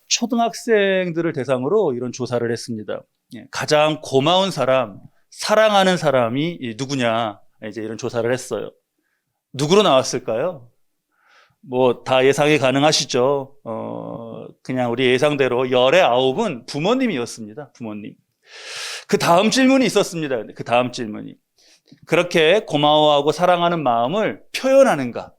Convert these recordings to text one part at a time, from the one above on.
초등학생들을 대상으로 이런 조사를 했습니다. 가장 고마운 사람, 사랑하는 사람이 누구냐, 이제 이런 조사를 했어요. 누구로 나왔을까요? 뭐 다 예상이 가능하시죠. 그냥 우리 예상대로 열의 9은 부모님이었습니다. 부모님. 그 다음 질문이 있었습니다. 그 다음 질문이 그렇게 고마워하고 사랑하는 마음을 표현하는가?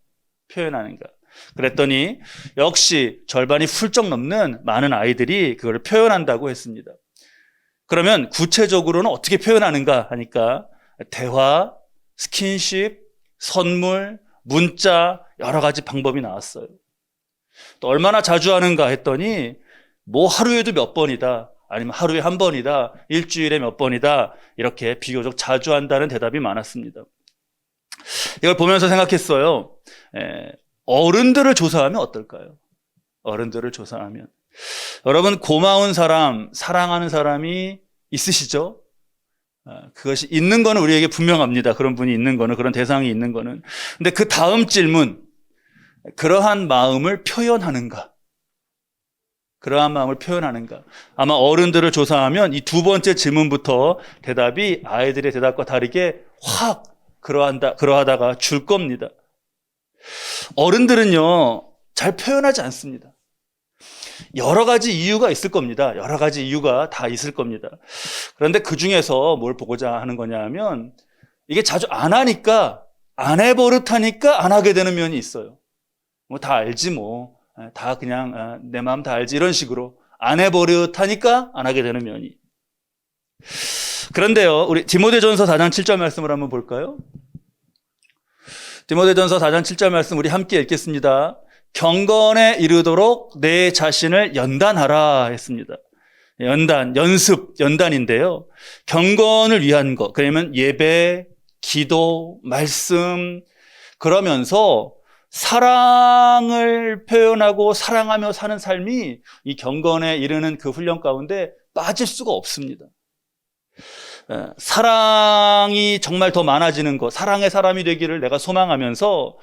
그랬더니 역시 절반이 훌쩍 넘는 많은 아이들이 그걸 표현한다고 했습니다. 그러면 구체적으로는 어떻게 표현하는가 하니까 대화, 스킨십, 선물, 문자 여러 가지 방법이 나왔어요. 또 얼마나 자주 하는가 했더니 뭐 하루에도 몇 번이다, 아니면 하루에 한 번이다, 일주일에 몇 번이다, 이렇게 비교적 자주 한다는 대답이 많았습니다. 이걸 보면서 생각했어요. 어른들을 조사하면 어떨까요? 어른들을 조사하면. 여러분, 고마운 사람, 사랑하는 사람이 있으시죠? 그것이 있는 거는 우리에게 분명합니다. 그런 분이 있는 거는, 그런 대상이 있는 거는. 근데 그 다음 질문, 그러한 마음을 표현하는가? 그러한 마음을 표현하는가? 아마 어른들을 조사하면 이 두 번째 질문부터 대답이 아이들의 대답과 다르게 확 그러하다가 줄 겁니다. 어른들은요, 잘 표현하지 않습니다. 여러 가지 이유가 있을 겁니다. 여러 가지 이유가 다 있을 겁니다. 그런데 그 중에서 뭘 보고자 하는 거냐 하면, 이게 자주 안 하니까, 안 해버릇하니까 안 하게 되는 면이 있어요. 뭐 다 알지 뭐. 다 그냥 내 마음 다 알지, 이런 식으로 안 해버릇하니까 안 하게 되는 면이. 그런데요, 우리 디모데전서 4장 7절 말씀을 한번 볼까요? 디모데전서 4장 7절 말씀 우리 함께 읽겠습니다. 경건에 이르도록 내 자신을 연단하라 했습니다. 연단인데요. 경건을 위한 것, 그러면 예배, 기도, 말씀, 그러면서 사랑을 표현하고 사랑하며 사는 삶이 이 경건에 이르는 그 훈련 가운데 빠질 수가 없습니다. 사랑이 정말 더 많아지는 것, 사랑의 사람이 되기를 내가 소망하면서,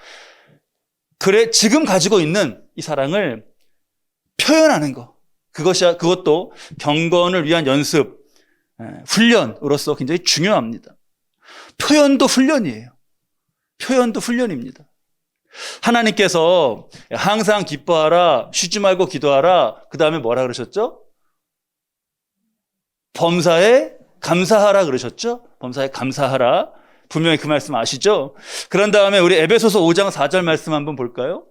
그래, 지금 가지고 있는 이 사랑을 표현하는 것, 그것도 경건을 위한 연습, 훈련으로서 굉장히 중요합니다. 표현도 훈련이에요. 표현도 훈련입니다. 하나님께서 항상 기뻐하라, 쉬지 말고 기도하라, 그 다음에 뭐라 그러셨죠? 범사에 감사하라 그러셨죠? 범사에 감사하라. 분명히 그 말씀 아시죠? 그런 다음에 우리 에베소서 5장 4절 말씀 한번 볼까요?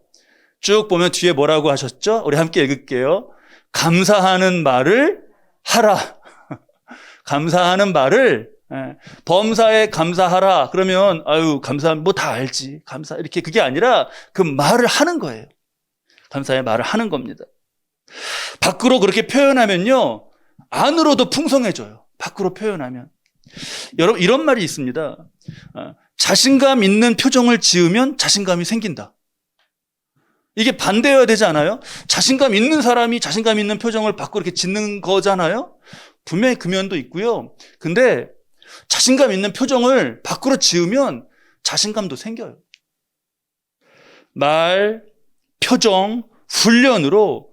쭉 보면 뒤에 뭐라고 하셨죠? 우리 함께 읽을게요. 감사하는 말을 하라. 감사하는 말을, 범사에 감사하라. 그러면 감사하면 뭐 다 알지, 감사, 이렇게, 그게 아니라 그 말을 하는 거예요. 감사의 말을 하는 겁니다. 밖으로 그렇게 표현하면요, 안으로도 풍성해져요. 밖으로 표현하면. 여러분, 이런 말이 있습니다. 자신감 있는 표정을 지으면 자신감이 생긴다. 이게 반대여야 되지 않아요? 자신감 있는 사람이 자신감 있는 표정을 밖으로 이렇게 짓는 거잖아요? 분명히 그 면도 있고요. 근데 자신감 있는 표정을 밖으로 지으면 자신감도 생겨요. 말, 표정, 훈련으로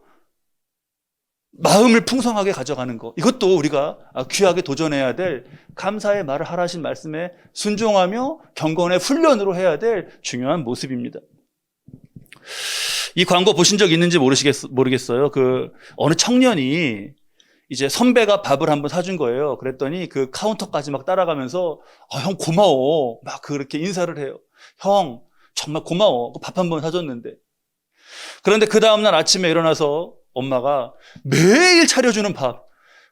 마음을 풍성하게 가져가는 것, 이것도 우리가 귀하게 도전해야 될, 감사의 말을 하라 하신 말씀에 순종하며 경건의 훈련으로 해야 될 중요한 모습입니다. 이 광고 보신 적 있는지 모르겠어요. 어느 청년이 이제 선배가 밥을 한번 사준 거예요. 그랬더니 그 카운터까지 막 따라가면서 형 고마워, 막 그렇게 인사를 해요. 형 정말 고마워, 밥 한번 사줬는데. 그런데 그 다음날 아침에 일어나서 엄마가 매일 차려주는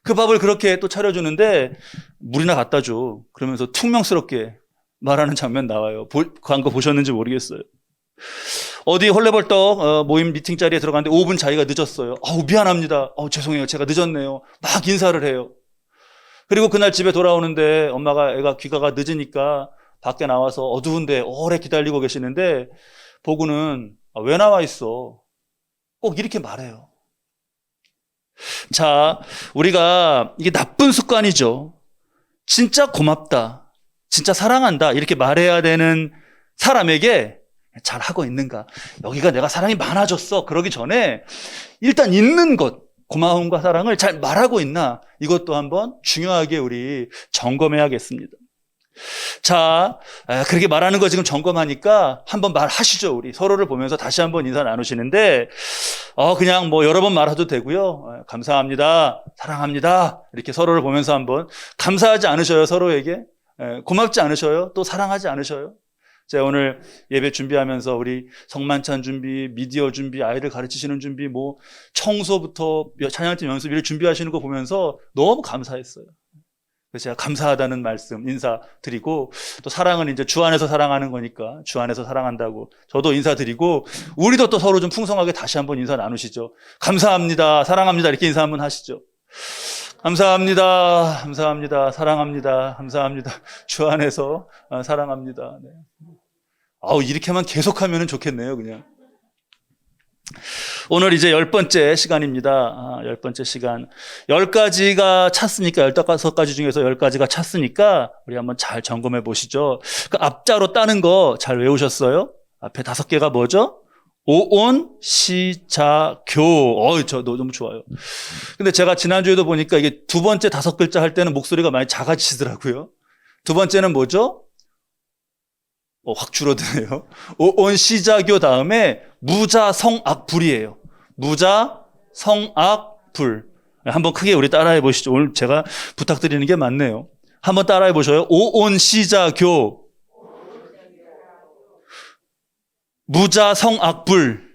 그 밥을 그렇게 또 차려주는데 물이나 갖다 줘, 그러면서 퉁명스럽게 말하는 장면 나와요. 광고 보셨는지 모르겠어요. 어디 헐레벌떡 모임 미팅 자리에 들어갔는데 5분 자기가 늦었어요. 미안합니다. 죄송해요, 제가 늦었네요. 막 인사를 해요. 그리고 그날 집에 돌아오는데 엄마가 애가 귀가가 늦으니까 밖에 나와서 어두운데 오래 기다리고 계시는데 보고는 왜 나와 있어? 꼭 이렇게 말해요. 자, 우리가 이게 나쁜 습관이죠. 진짜 고맙다, 진짜 사랑한다 이렇게 말해야 되는 사람에게 잘 하고 있는가? 여기가 내가 사랑이 많아졌어. 그러기 전에 일단 있는 것, 고마움과 사랑을 잘 말하고 있나? 이것도 한번 중요하게 우리 점검해야겠습니다. 자, 그렇게 말하는 거 지금 점검하니까 한번 말하시죠. 우리 서로를 보면서 다시 한번 인사 나누시는데 그냥 뭐 여러 번 말해도 되고요. 감사합니다, 사랑합니다 이렇게 서로를 보면서 한번 감사하지 않으셔요? 서로에게 고맙지 않으셔요? 또 사랑하지 않으셔요? 제가 오늘 예배 준비하면서 우리 성만찬 준비, 미디어 준비, 아이들 가르치시는 준비, 뭐 청소부터 찬양팀 연습 일을 준비하시는 거 보면서 너무 감사했어요. 그래서 제가 감사하다는 말씀 인사드리고, 또 사랑은 이제 주 안에서 사랑하는 거니까 주 안에서 사랑한다고 저도 인사드리고, 우리도 또 서로 좀 풍성하게 다시 한번 인사 나누시죠. 감사합니다, 사랑합니다 이렇게 인사 한번 하시죠. 감사합니다, 감사합니다, 사랑합니다, 감사합니다, 주 안에서 사랑합니다. 네. 이렇게만 계속하면 좋겠네요. 그냥 오늘 이제 10번째 시간입니다. 10번째 시간. 10가지가 찼으니까, 15가지 중에서 10가지가 찼으니까 우리 한번 잘 점검해 보시죠. 그 앞자로 따는 거 잘 외우셨어요? 앞에 5개가 뭐죠? 오온, 시, 자, 교. 저 너무 좋아요. 근데 제가 지난주에도 보니까 이게 두 번째 5글자 할 때는 목소리가 많이 작아지더라고요. 두 번째는 뭐죠? 확 줄어드네요. 오온, 시, 자, 교 다음에 무자, 성, 악, 불이에요. 무자, 성, 악, 불. 한번 크게 우리 따라해 보시죠. 오늘 제가 부탁드리는 게 많네요. 한번 따라해 보셔요. 오온, 시, 자, 교. 무자, 성, 악, 불.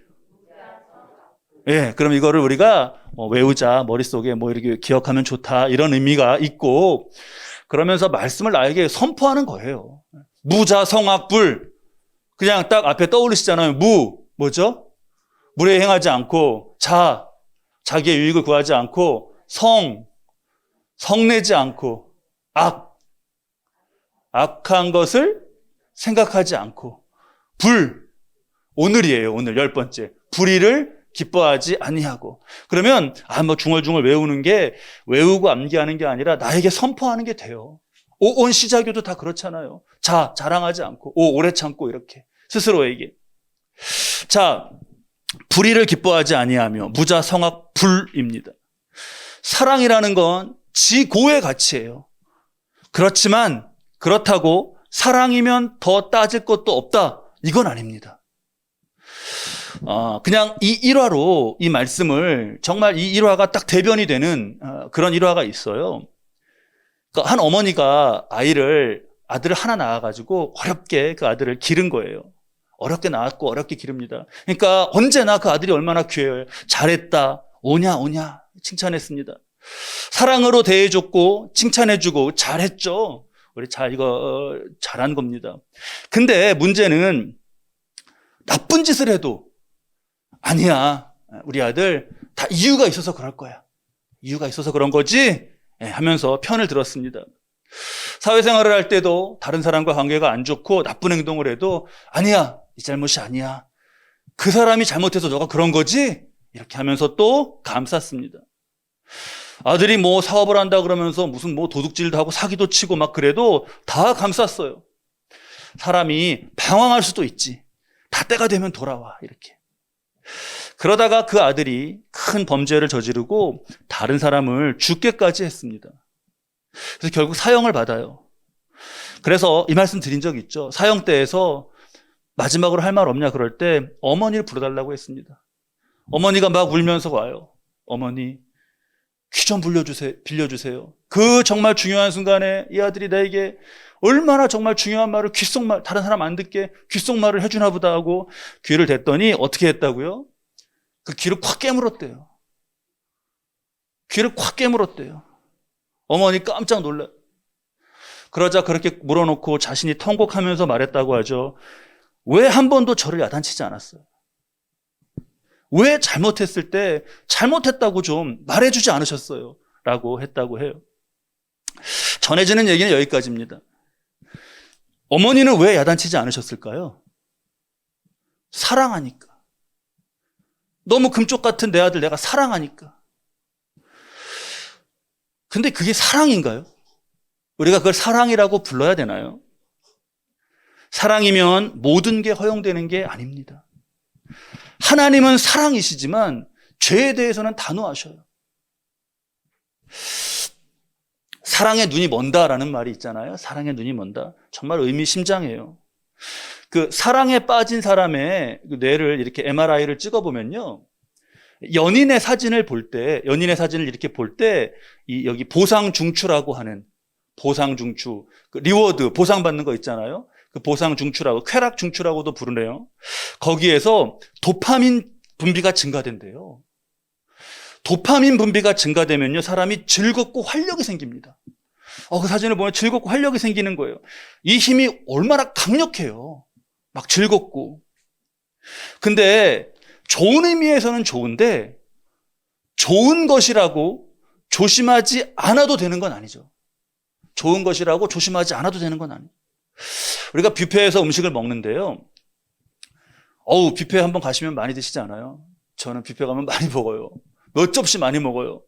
예, 그럼 이거를 우리가 외우자, 머릿속에 이렇게 기억하면 좋다, 이런 의미가 있고, 그러면서 말씀을 나에게 선포하는 거예요. 무자, 성, 악, 불. 그냥 딱 앞에 떠올리시잖아요. 뭐죠? 물에 행하지 않고, 자기의 유익을 구하지 않고, 성내지 않고, 악한 것을 생각하지 않고, 오늘이에요. 오늘 10번째. 불의를 기뻐하지 아니하고. 그러면 중얼중얼 외우는 게, 외우고 암기하는 게 아니라 나에게 선포하는 게 돼요. 오온 시자교도 다 그렇잖아요. 자랑하지 않고, 오래 참고, 이렇게 스스로에게. 자, 불의를 기뻐하지 아니하며 무자, 성악, 불입니다. 사랑이라는 건 지고의 가치예요. 그렇지만 그렇다고 사랑이면 더 따질 것도 없다, 이건 아닙니다. 그냥 이 일화로 이 말씀을, 정말 이 일화가 딱 대변이 되는 그런 일화가 있어요. 그러니까 한 어머니가 아들을 하나 낳아가지고 어렵게 그 아들을 기른 거예요. 어렵게 낳았고 어렵게 기릅니다. 그러니까 언제나 그 아들이 얼마나 귀해요. 잘했다, 오냐 칭찬했습니다. 사랑으로 대해줬고 칭찬해주고 잘했죠. 우리 이거 잘한 겁니다. 근데 문제는 나쁜 짓을 해도 아니야, 우리 아들 다 이유가 있어서 그럴 거야, 이유가 있어서 그런 거지 하면서 편을 들었습니다. 사회생활을 할 때도 다른 사람과 관계가 안 좋고 나쁜 행동을 해도 아니야, 네 잘못이 아니야, 그 사람이 잘못해서 너가 그런 거지, 이렇게 하면서 또 감쌌습니다. 아들이 사업을 한다 그러면서 무슨 도둑질도 하고 사기도 치고 막 그래도 다 감쌌어요. 사람이 방황할 수도 있지, 다 때가 되면 돌아와, 이렇게. 그러다가 그 아들이 큰 범죄를 저지르고 다른 사람을 죽게까지 했습니다. 그래서 결국 사형을 받아요. 그래서 이 말씀 드린 적 있죠. 사형대에서 마지막으로 할 말 없냐 그럴 때 어머니를 불러달라고 했습니다. 어머니가 막 울면서 와요. 어머니, 귀 좀 빌려주세요. 그 정말 중요한 순간에 이 아들이 나에게 얼마나 정말 중요한 말을 귓속말, 다른 사람 안 듣게 귓속말을 해주나 보다 하고 귀를 댔더니 어떻게 했다고요? 그 귀를 콱 깨물었대요. 귀를 콱 깨물었대요. 어머니 깜짝 놀라. 그러자 그렇게 물어놓고 자신이 통곡하면서 말했다고 하죠. 왜 한 번도 저를 야단치지 않았어요? 왜 잘못했을 때 잘못했다고 좀 말해주지 않으셨어요? 라고 했다고 해요. 전해지는 얘기는 여기까지입니다. 어머니는 왜 야단치지 않으셨을까요? 사랑하니까. 너무 금쪽 같은 내 아들 내가 사랑하니까. 근데 그게 사랑인가요? 우리가 그걸 사랑이라고 불러야 되나요? 사랑이면 모든 게 허용되는 게 아닙니다. 하나님은 사랑이시지만 죄에 대해서는 단호하셔요. 사랑의 눈이 먼다라는 말이 있잖아요. 사랑의 눈이 먼다. 정말 의미심장해요. 그 사랑에 빠진 사람의 뇌를 이렇게 MRI를 찍어보면요. 연인의 사진을 이렇게 볼 때, 여기 보상중추라고 하는, 보상중추, 그 리워드, 보상받는 거 있잖아요. 그 보상중추라고, 쾌락중추라고도 부르네요. 거기에서 도파민 분비가 증가된대요. 도파민 분비가 증가되면요, 사람이 즐겁고 활력이 생깁니다. 그 사진을 보면 즐겁고 활력이 생기는 거예요. 이 힘이 얼마나 강력해요. 막 즐겁고. 근데 좋은 의미에서는 좋은데 좋은 것이라고 조심하지 않아도 되는 건 아니죠. 좋은 것이라고 조심하지 않아도 되는 건 아니에요. 우리가 뷔페에서 음식을 먹는데요. 뷔페 한번 가시면 많이 드시지 않아요? 저는 뷔페 가면 많이 먹어요. 몇 접시 많이 먹어요.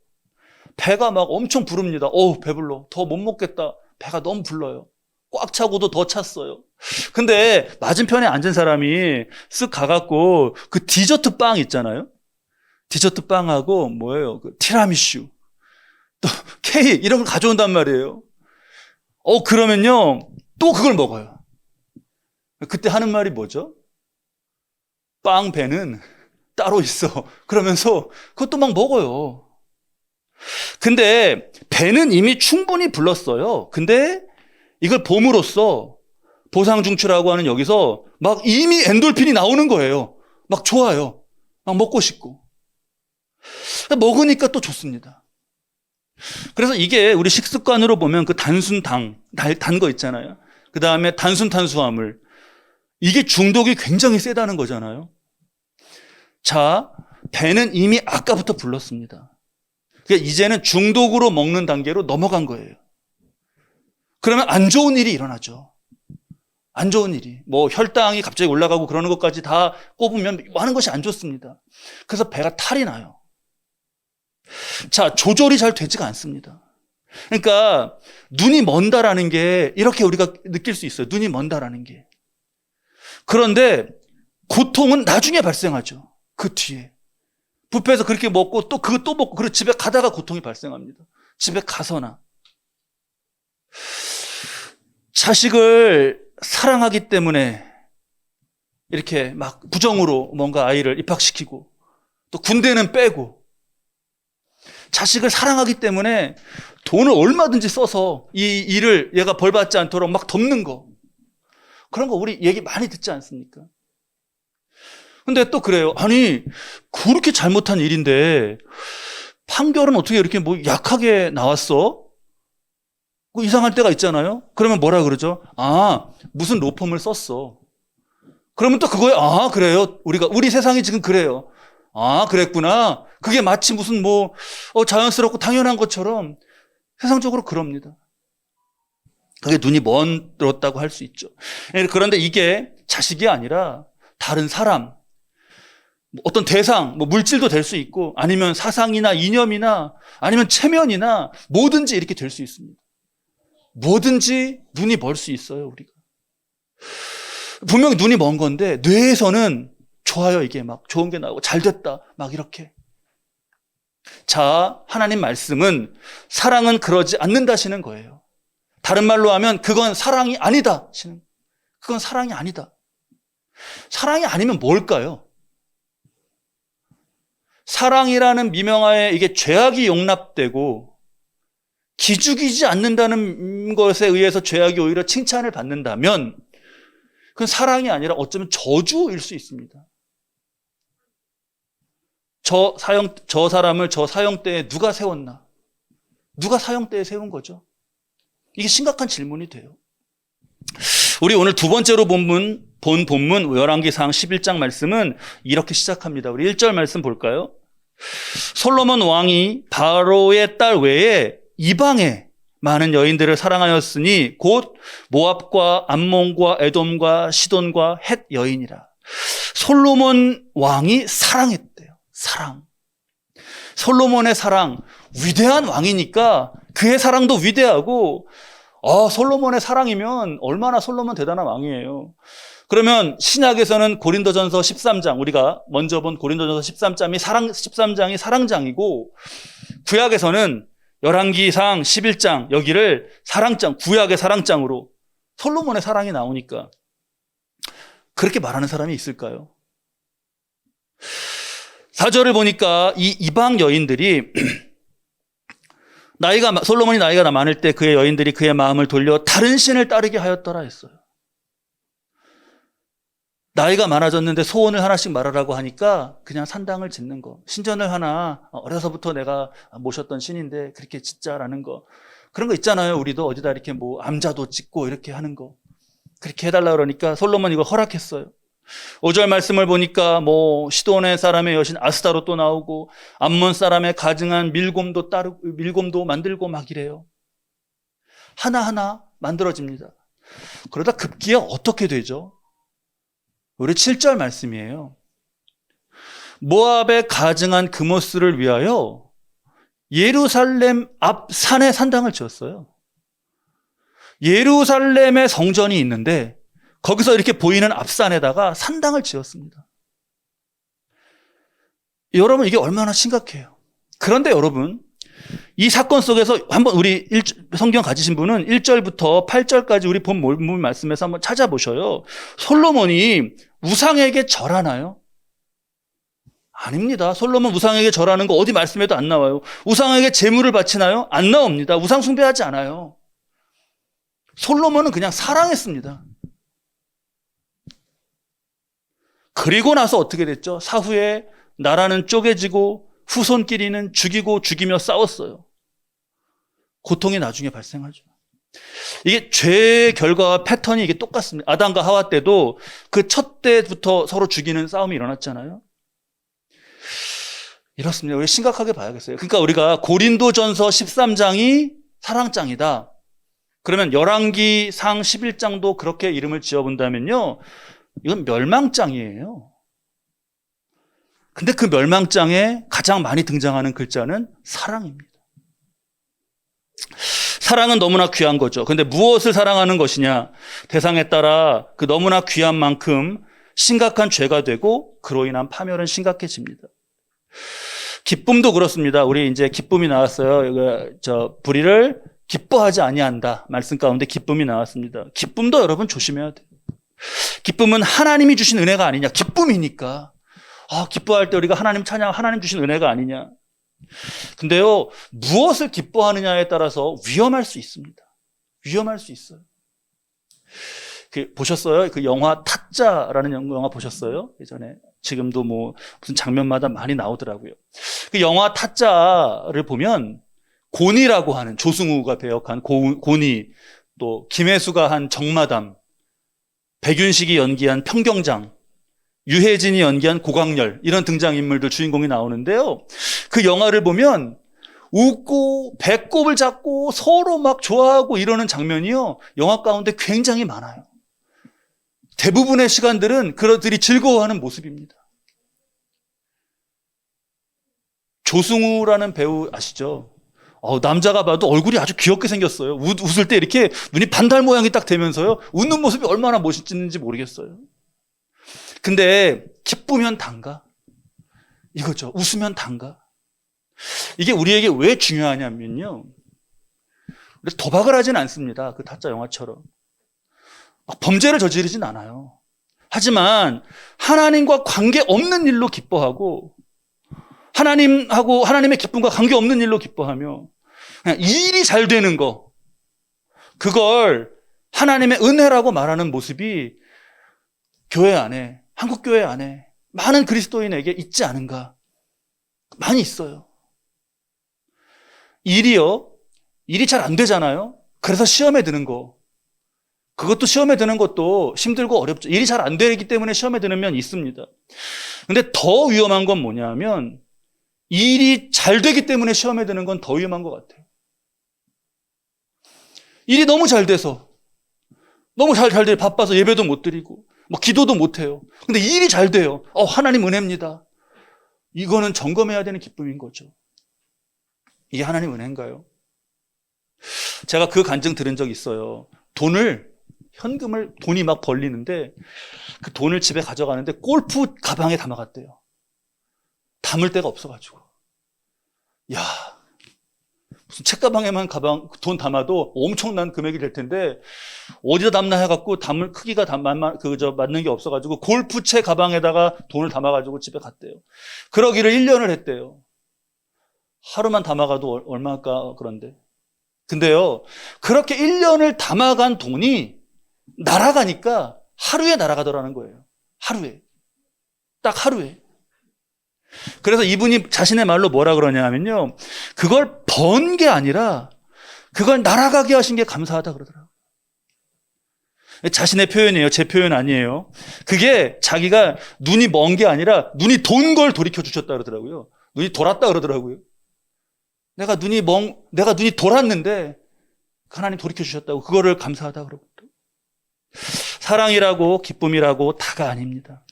배가 막 엄청 부릅니다. 배불러. 더 못 먹겠다. 배가 너무 불러요. 꽉 차고도 더 찼어요. 근데 맞은편에 앉은 사람이 쓱 가갖고 그 디저트 빵 있잖아요. 디저트 빵하고 뭐예요? 그 티라미슈, 또 케이크 이런 걸 가져온단 말이에요. 그러면요 또 그걸 먹어요. 그때 하는 말이 뭐죠? 빵 배는 따로 있어. 그러면서 그것도 막 먹어요. 근데 배는 이미 충분히 불렀어요. 근데 이걸 봄으로써 보상중추라고 하는 여기서 막 이미 엔돌핀이 나오는 거예요. 막 좋아요. 막 먹고 싶고. 먹으니까 또 좋습니다. 그래서 이게 우리 식습관으로 보면 그 단 거 있잖아요. 그 다음에 단순 탄수화물. 이게 중독이 굉장히 세다는 거잖아요. 자, 배는 이미 아까부터 불렀습니다. 그러니까 이제는 중독으로 먹는 단계로 넘어간 거예요. 그러면 안 좋은 일이 일어나죠. 안 좋은 일이. 혈당이 갑자기 올라가고 그러는 것까지 다 꼽으면 많은 것이 안 좋습니다. 그래서 배가 탈이 나요. 자, 조절이 잘 되지가 않습니다. 그러니까 눈이 먼다라는 게 이렇게 우리가 느낄 수 있어요. 눈이 먼다라는 게. 그런데 고통은 나중에 발생하죠. 그 뒤에. 뷔페에서 그렇게 먹고 또 그거 또 먹고 그리고 집에 가다가 고통이 발생합니다. 집에 가서나. 자식을 사랑하기 때문에 이렇게 막 부정으로 뭔가 아이를 입학시키고 또 군대는 빼고 자식을 사랑하기 때문에 돈을 얼마든지 써서 이 일을 얘가 벌받지 않도록 막 덮는 거. 그런 거 우리 얘기 많이 듣지 않습니까? 근데 또 그래요. 아니, 그렇게 잘못한 일인데 판결은 어떻게 이렇게 약하게 나왔어? 이상할 때가 있잖아요. 그러면 뭐라 그러죠? 무슨 로펌을 썼어. 그러면 또 그거에 그래요. 우리 세상이 지금 그래요. 그랬구나. 그게 마치 무슨 자연스럽고 당연한 것처럼 세상적으로 그럽니다. 그게 눈이 멀었다고 할 수 있죠. 그런데 이게 자식이 아니라 다른 사람, 어떤 대상, 물질도 될 수 있고 아니면 사상이나 이념이나 아니면 체면이나 뭐든지 이렇게 될 수 있습니다. 뭐든지 눈이 멀 수 있어요, 우리가. 분명히 눈이 먼 건데 뇌에서는 좋아요, 이게 막 좋은 게 나오고 잘 됐다, 막 이렇게. 자, 하나님 말씀은 사랑은 그러지 않는다시는 거예요. 다른 말로 하면 그건 사랑이 아니다. 그건 사랑이 아니다. 사랑이 아니면 뭘까요? 사랑이라는 미명하에 이게 죄악이 용납되고 기죽이지 않는다는 것에 의해서 죄악이 오히려 칭찬을 받는다면 그건 사랑이 아니라 어쩌면 저주일 수 있습니다. 저 사람을 저 사형대에 누가 세웠나? 누가 사형대에 세운 거죠? 이게 심각한 질문이 돼요. 우리 오늘 두 번째로 본 본문 열왕기상 11장 말씀은 이렇게 시작합니다. 우리 1절 말씀 볼까요? 솔로몬 왕이 바로의 딸 외에 이방의 많은 여인들을 사랑하였으니 곧 모압과 암몬과 에돔과 시돈과 헷 여인이라. 솔로몬 왕이 사랑했대요. 사랑. 솔로몬의 사랑. 위대한 왕이니까 그 그의 사랑도 위대하고, 솔로몬의 사랑이면 얼마나 솔로몬 대단한 왕이에요. 그러면 신약에서는 고린도전서 13장, 우리가 먼저 본 고린도전서 13장이 사랑장이고, 구약에서는 열왕기상 11장, 여기를 사랑장, 구약의 사랑장으로 솔로몬의 사랑이 나오니까 그렇게 말하는 사람이 있을까요? 4절을 보니까 이 이방 여인들이 솔로몬이 나이가 많을 때 그의 여인들이 그의 마음을 돌려 다른 신을 따르게 하였더라 했어요. 나이가 많아졌는데 소원을 하나씩 말하라고 하니까 그냥 산당을 짓는 거. 신전을 하나 어려서부터 내가 모셨던 신인데 그렇게 짓자라는 거. 그런 거 있잖아요. 우리도 어디다 이렇게 암자도 짓고 이렇게 하는 거. 그렇게 해달라 그러니까 솔로몬 이걸 허락했어요. 5절 말씀을 보니까 시돈의 사람의 여신 아스타롯도 나오고 암몬 사람의 가증한 밀곰도 만들고 막 이래요. 하나하나 만들어집니다. 그러다 급기야 어떻게 되죠? 우리 7절 말씀이에요. 모압의 가증한 그모스를 위하여 예루살렘 앞 산에 산당을 지었어요. 예루살렘에 성전이 있는데 거기서 이렇게 보이는 앞산에다가 산당을 지었습니다. 여러분, 이게 얼마나 심각해요. 그런데 여러분, 이 사건 속에서 한번 우리 성경 가지신 분은 1절부터 8절까지 우리 본 말씀에서 한번 찾아보셔요. 솔로몬이 우상에게 절하나요? 아닙니다. 솔로몬 우상에게 절하는 거 어디 말씀에도 안 나와요. 우상에게 제물을 바치나요? 안 나옵니다. 우상 숭배하지 않아요. 솔로몬은 그냥 사랑했습니다. 그리고 나서 어떻게 됐죠? 사후에 나라는 쪼개지고 후손끼리는 죽이며 싸웠어요. 고통이 나중에 발생하죠. 이게 죄의 결과와 패턴이 이게 똑같습니다. 아담과 하와 때도 그 첫 때부터 서로 죽이는 싸움이 일어났잖아요. 이렇습니다. 우리 심각하게 봐야겠어요. 그러니까 우리가 고린도전서 13장이 사랑장이다. 그러면 열왕기상 11장도 그렇게 이름을 지어본다면요, 이건 멸망장이에요. 근데 그 멸망장에 가장 많이 등장하는 글자는 사랑입니다. 사랑은 너무나 귀한 거죠. 근데 무엇을 사랑하는 것이냐? 대상에 따라 그 너무나 귀한 만큼 심각한 죄가 되고 그로 인한 파멸은 심각해집니다. 기쁨도 그렇습니다. 우리 이제 기쁨이 나왔어요. 불의를 기뻐하지 아니한다. 말씀 가운데 기쁨이 나왔습니다. 기쁨도 여러분 조심해야 돼요. 기쁨은 하나님이 주신 은혜가 아니냐. 기쁨이니까. 기뻐할 때 우리가 하나님 찬양, 하나님 주신 은혜가 아니냐. 근데요, 무엇을 기뻐하느냐에 따라서 위험할 수 있습니다. 위험할 수 있어요. 보셨어요? 그 영화 타짜라는 영화 보셨어요? 예전에. 지금도 무슨 장면마다 많이 나오더라고요. 그 영화 타짜를 보면 곤이라고 하는, 조승우가 배역한 곤이, 또 김혜수가 한 정마담, 백윤식이 연기한 평경장, 유해진이 연기한 고광렬, 이런 등장인물들 주인공이 나오는데요. 그 영화를 보면 웃고 배꼽을 잡고 서로 막 좋아하고 이러는 장면이요, 영화 가운데 굉장히 많아요. 대부분의 시간들은 그들이 즐거워하는 모습입니다. 조승우라는 배우 아시죠? 남자가 봐도 얼굴이 아주 귀엽게 생겼어요. 웃을 때 이렇게 눈이 반달 모양이 딱 되면서요, 웃는 모습이 얼마나 멋있는지 모르겠어요. 근데 기쁘면 단가? 이거죠. 웃으면 단가? 이게 우리에게 왜 중요하냐면요, 도박을 하진 않습니다. 그 타짜 영화처럼. 범죄를 저지르진 않아요. 하지만 하나님과 관계없는 일로 기뻐하고, 하나님의 기쁨과 관계없는 일로 기뻐하며, 그냥 일이 잘 되는 거, 그걸 하나님의 은혜라고 말하는 모습이 교회 안에, 한국교회 안에 많은 그리스도인에게 있지 않은가? 많이 있어요. 일이 잘 안 되잖아요. 그래서 시험에 드는 거. 그것도 시험에 드는 것도 힘들고 어렵죠. 일이 잘 안 되기 때문에 시험에 드는 면이 있습니다. 근데 더 위험한 건 뭐냐면, 일이 잘 되기 때문에 시험에 드는 건 더 위험한 것 같아요. 일이 너무 잘 돼서, 너무 잘 돼, 바빠서 예배도 못 드리고 기도도 못 해요. 근데 일이 잘 돼요. 하나님 은혜입니다. 이거는 점검해야 되는 기쁨인 거죠. 이게 하나님 은혜인가요? 제가 그 간증 들은 적 있어요. 돈이 막 벌리는데 그 돈을 집에 가져가는데 골프 가방에 담아갔대요. 담을 데가 없어가지고. 야, 무슨 책가방에만 돈 담아도 엄청난 금액이 될 텐데 어디다 담나 해갖고 담을 크기가 맞는 게 없어가지고 골프채 가방에다가 돈을 담아가지고 집에 갔대요. 그러기를 1년을 했대요. 하루만 담아가도 얼마일까 그런데. 근데요, 그렇게 1년을 담아간 돈이 날아가니까 하루에 날아가더라는 거예요. 하루에. 딱 하루에. 그래서 이분이 자신의 말로 뭐라 그러냐 하면요, 그걸 번 게 아니라 그걸 날아가게 하신 게 감사하다 그러더라고요. 자신의 표현이에요. 제 표현 아니에요. 그게 자기가 눈이 먼 게 아니라 눈이 돈 걸 돌이켜 주셨다 그러더라고요. 눈이 돌았다 그러더라고요. 내가 눈이 돌았는데 하나님 돌이켜 주셨다고, 그거를 감사하다 그러고. 사랑이라고 기쁨이라고 다가 아닙니다.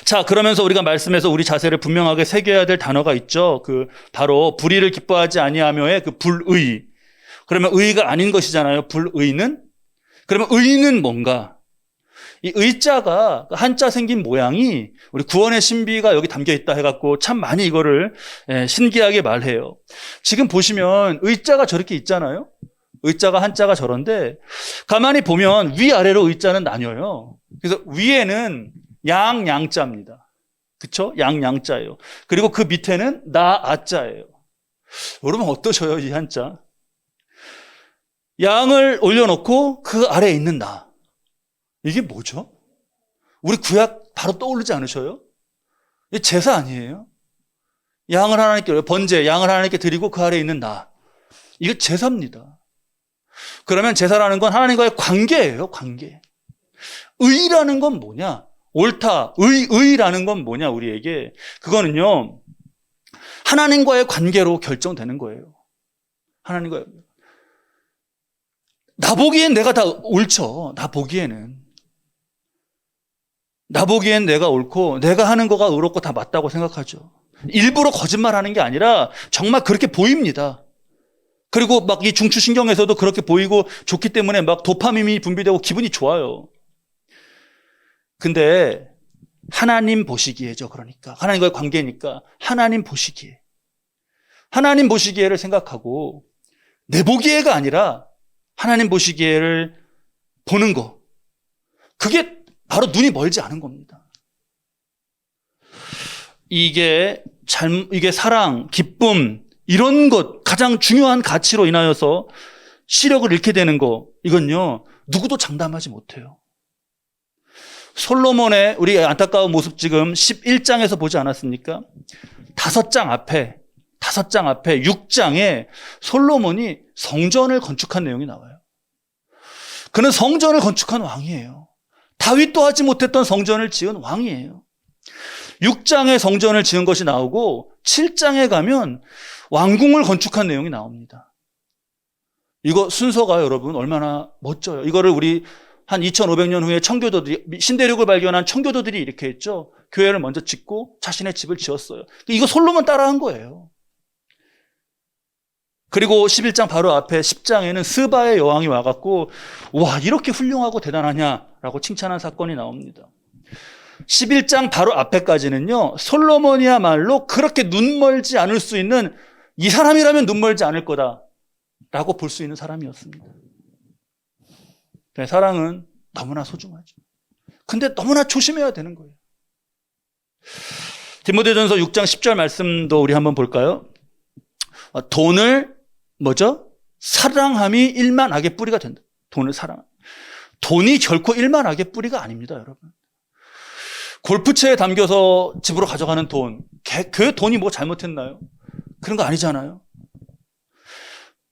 자, 그러면서 우리가 말씀에서 우리 자세를 분명하게 새겨야 될 단어가 있죠. 바로 불의를 기뻐하지 아니하며의 그 불의. 그러면 의가 아닌 것이잖아요. 불의는. 그러면 의는 뭔가? 이 의자가 한자 생긴 모양이 우리 구원의 신비가 여기 담겨 있다 해갖고 참 많이 이거를 신기하게 말해요. 지금 보시면 의자가 저렇게 있잖아요. 의자가 한자가 저런데 가만히 보면 위아래로 의자는 나뉘어요. 그래서 위에는 양자입니다. 그쵸? 양자예요. 그리고 그 밑에는 나아자예요. 여러분 어떠셔요, 이 한자? 양을 올려놓고 그 아래에 있는 나. 이게 뭐죠? 우리 구약 바로 떠오르지 않으셔요? 이 제사 아니에요? 양을 하나님께 드리고 그 아래에 있는 나. 이게 제사입니다. 그러면 제사라는 건 하나님과의 관계예요, 관계. 의라는 건 뭐냐? 옳다, 의라는 건 뭐냐, 우리에게? 그거는요, 하나님과의 관계로 결정되는 거예요. 하나님과의. 나 보기엔 내가 다 옳죠. 나 보기엔 내가 옳고 내가 하는 거가 의롭고 다 맞다고 생각하죠. 일부러 거짓말하는 게 아니라 정말 그렇게 보입니다. 그리고 막 이 중추신경에서도 그렇게 보이고 좋기 때문에 막 도파민이 분비되고 기분이 좋아요. 근데 하나님 보시기에죠. 그러니까 하나님과의 관계니까 하나님 보시기에를 생각하고 내 보기에가 아니라 하나님 보시기에를 보는 거. 그게 바로 눈이 멀지 않은 겁니다. 이게 사랑, 기쁨, 이런 것, 가장 중요한 가치로 인하여서 시력을 잃게 되는 거, 이건요, 누구도 장담하지 못해요. 솔로몬의 우리 안타까운 모습 지금 11장에서 보지 않았습니까? 5장 앞에 6장에 솔로몬이 성전을 건축한 내용이 나와요. 그는 성전을 건축한 왕이에요. 다윗도 하지 못했던 성전을 지은 왕이에요. 6장에 성전을 지은 것이 나오고 7장에 가면 왕궁을 건축한 내용이 나옵니다. 이거 순서가 여러분 얼마나 멋져요. 이거를 우리 한 2500년 후에 청교도들이, 신대륙을 발견한 청교도들이 이렇게 했죠. 교회를 먼저 짓고 자신의 집을 지었어요. 이거 솔로몬 따라한 거예요. 그리고 11장 바로 앞에 10장에는 스바의 여왕이 와갖고 와, 이렇게 훌륭하고 대단하냐라고 칭찬한 사건이 나옵니다. 11장 바로 앞에까지는요, 솔로몬이야말로 그렇게 눈멀지 않을 수 있는, 이 사람이라면 눈멀지 않을 거다라고 볼 수 있는 사람이었습니다. 사랑은 너무나 소중하죠. 근데 너무나 조심해야 되는 거예요. 디모데전서 6장 10절 말씀도 우리 한번 볼까요? 돈을 사랑함이 일만 악의 뿌리가 된다. 돈을 사랑. 돈이 결코 일만 악의 뿌리가 아닙니다, 여러분. 골프채에 담겨서 집으로 가져가는 돈, 그 돈이 뭐 잘못했나요? 그런 거 아니잖아요.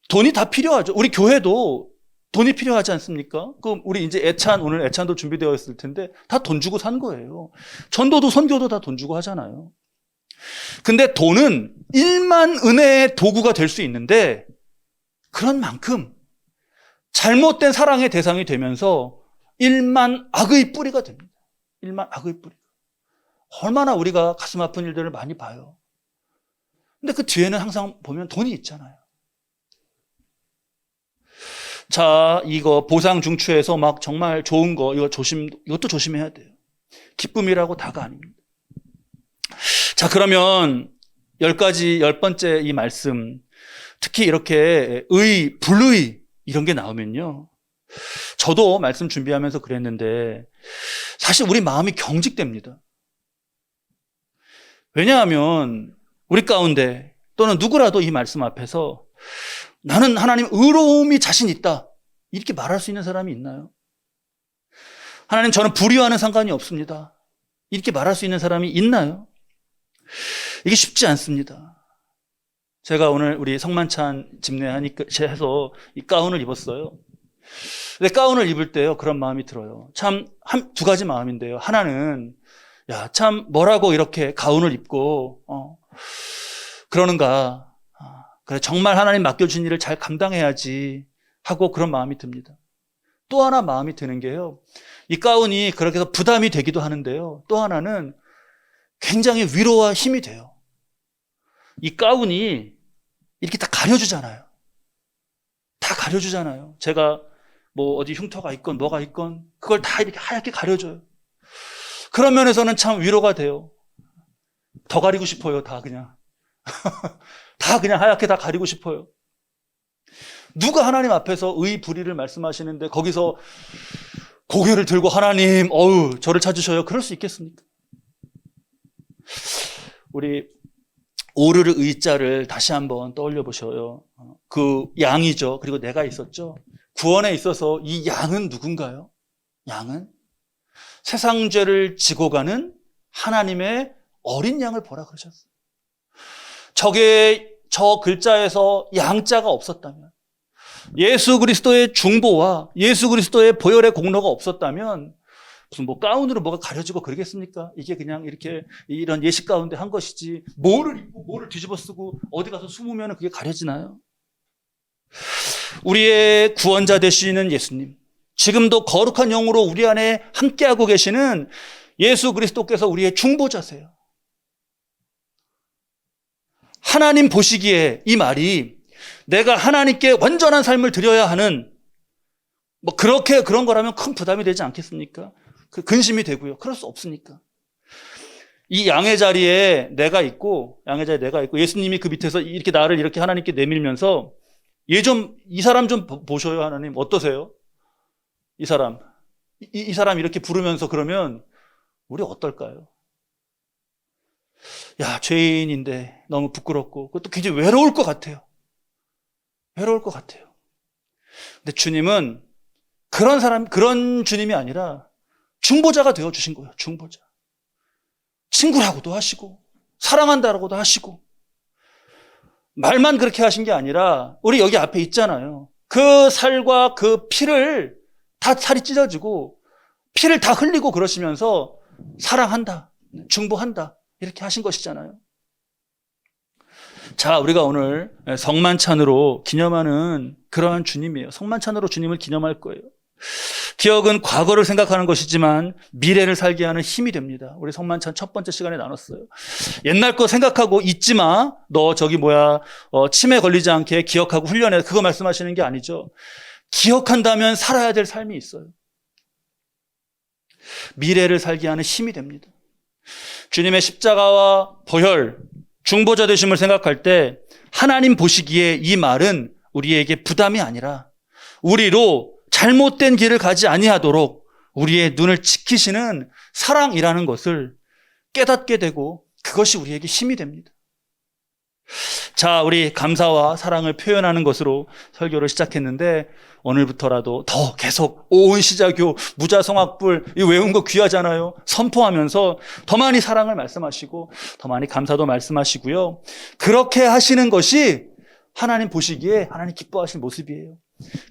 돈이 다 필요하죠. 우리 교회도 돈이 필요하지 않습니까? 그럼 우리 이제 오늘 애찬도 준비되어 있을 텐데 다 돈 주고 산 거예요. 전도도 선교도 다 돈 주고 하잖아요. 근데 돈은 일만 은혜의 도구가 될 수 있는데 그런 만큼 잘못된 사랑의 대상이 되면서 일만 악의 뿌리가 됩니다. 일만 악의 뿌리. 얼마나 우리가 가슴 아픈 일들을 많이 봐요. 근데 그 뒤에는 항상 보면 돈이 있잖아요. 자, 이거 보상 중추에서 막 정말 좋은 거, 이것도 조심해야 돼요. 기쁨이라고 다가 아닙니다. 자, 그러면 10번째 이 말씀, 특히 이렇게 불의, 이런 게 나오면요. 저도 말씀 준비하면서 그랬는데, 사실 우리 마음이 경직됩니다. 왜냐하면, 우리 가운데, 또는 누구라도 이 말씀 앞에서, 나는 하나님 의로움이 자신 있다. 이렇게 말할 수 있는 사람이 있나요? 하나님, 저는 불의와는 상관이 없습니다. 이렇게 말할 수 있는 사람이 있나요? 이게 쉽지 않습니다. 제가 오늘 우리 성만찬 집례해서 이 가운을 입었어요. 근데 가운을 입을 때요, 그런 마음이 들어요. 참, 두 가지 마음인데요. 하나는, 참, 뭐라고 이렇게 가운을 입고, 그러는가. 그래, 정말 하나님 맡겨준 일을 잘 감당해야지 하고 그런 마음이 듭니다. 또 하나 마음이 드는 게요, 이 가운이 그렇게 해서 부담이 되기도 하는데요. 또 하나는 굉장히 위로와 힘이 돼요. 이 가운이 이렇게 다 가려주잖아요. 다 가려주잖아요. 제가 뭐 어디 흉터가 있건 뭐가 있건 그걸 다 이렇게 하얗게 가려줘요. 그런 면에서는 참 위로가 돼요. 더 가리고 싶어요, 다 그냥. 다 그냥 하얗게 다 가리고 싶어요. 누가 하나님 앞에서 불의를 말씀하시는데 거기서 고개를 들고 하나님, 저를 찾으셔요. 그럴 수 있겠습니까? 우리 오르르 의자를 다시 한번 떠올려 보셔요. 그 양이죠. 그리고 내가 있었죠. 구원에 있어서 이 양은 누군가요? 양은 세상 죄를 지고 가는 하나님의 어린 양을 보라 그러셨어요. 저 글자에서 양자가 없었다면, 예수 그리스도의 중보와 예수 그리스도의 보혈의 공로가 없었다면 무슨 가운으로 뭐가 가려지고 그러겠습니까? 이게 그냥 이렇게 이런 예식 가운데 한 것이지, 뭐를 입고 뭐를 뒤집어 쓰고 어디 가서 숨으면 그게 가려지나요? 우리의 구원자 되시는 예수님, 지금도 거룩한 영으로 우리 안에 함께하고 계시는 예수 그리스도께서 우리의 중보자세요. 하나님 보시기에 이 말이 내가 하나님께 완전한 삶을 드려야 하는 그런 거라면 큰 부담이 되지 않겠습니까? 그 근심이 되고요. 그럴 수 없으니까. 이 양의 자리에 내가 있고 예수님이 그 밑에서 이렇게 나를 이렇게 하나님께 내밀면서 이 사람 좀 보셔요, 하나님. 어떠세요? 이 사람 이렇게 부르면서 그러면 우리 어떨까요? 죄인인데 너무 부끄럽고 그것도 굉장히 외로울 것 같아요. 근데 주님은 그런 주님이 아니라 중보자가 되어주신 거예요. 중보자. 친구라고도 하시고 사랑한다라고도 하시고, 말만 그렇게 하신 게 아니라 우리 여기 앞에 있잖아요. 그 살과 그 피를 다 살이 찢어지고 피를 다 흘리고 그러시면서 사랑한다, 중보한다 이렇게 하신 것이잖아요. 자, 우리가 오늘 성만찬으로 기념하는 그러한 주님이에요. 성만찬으로 주님을 기념할 거예요. 기억은 과거를 생각하는 것이지만 미래를 살게 하는 힘이 됩니다. 우리 성만찬 첫 번째 시간에 나눴어요. 옛날 거 생각하고 잊지 마. 너 치매 걸리지 않게 기억하고 훈련해. 그거 말씀하시는 게 아니죠. 기억한다면 살아야 될 삶이 있어요. 미래를 살게 하는 힘이 됩니다. 주님의 십자가와 보혈, 중보자 되심을 생각할 때 하나님 보시기에 이 말은 우리에게 부담이 아니라 우리로 잘못된 길을 가지 아니하도록 우리의 눈을 지키시는 사랑이라는 것을 깨닫게 되고 그것이 우리에게 힘이 됩니다. 자, 우리 감사와 사랑을 표현하는 것으로 설교를 시작했는데 오늘부터라도 더 계속 오은시자교, 무자성악불 외운 거 귀하잖아요. 선포하면서 더 많이 사랑을 말씀하시고 더 많이 감사도 말씀하시고요. 그렇게 하시는 것이 하나님 보시기에 하나님 기뻐하시는 모습이에요.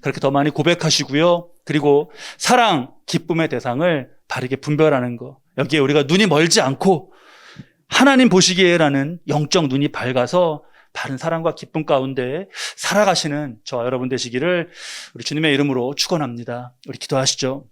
그렇게 더 많이 고백하시고요. 그리고 사랑, 기쁨의 대상을 바르게 분별하는 거. 여기에 우리가 눈이 멀지 않고 하나님 보시기에라는 영적 눈이 밝아서 바른 사랑과 기쁨 가운데 살아가시는 저와 여러분 되시기를 우리 주님의 이름으로 축원합니다. 우리 기도하시죠.